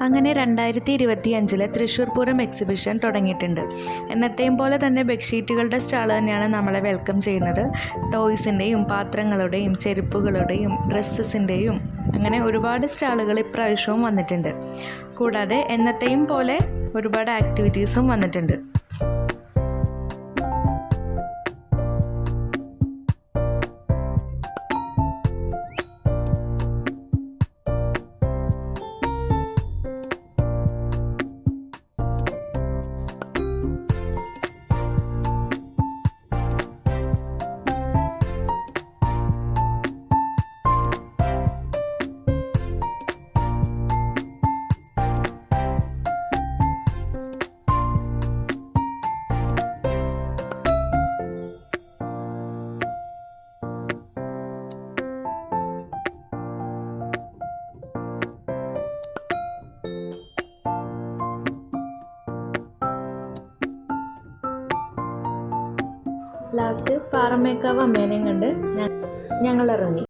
അങ്ങനെ 2025 തൃശ്ശൂർ പൂരം എക്സിബിഷൻ തുടങ്ങിയിട്ടുണ്ട്. എന്നത്തെയും പോലെ തന്നെ ബെഡ്ഷീറ്റുകളുടെ സ്റ്റാൾ തന്നെയാണ് നമ്മളെ വെൽക്കം ചെയ്യുന്നത്. ടോയ്സിൻ്റെയും പാത്രങ്ങളുടെയും ചെരുപ്പുകളുടെയും ഡ്രസ്സസിൻ്റെയും അങ്ങനെ ഒരുപാട് സ്റ്റാളുകൾ ഇപ്രാവശ്യവും വന്നിട്ടുണ്ട്. കൂടാതെ എന്നത്തെയും പോലെ ഒരുപാട് ആക്ടിവിറ്റീസും വന്നിട്ടുണ്ട്. ലാസ്റ്റ് പാറമേക്കാവ് അമ്മേനെയും കണ്ട് ഞങ്ങൾ ഇറങ്ങി.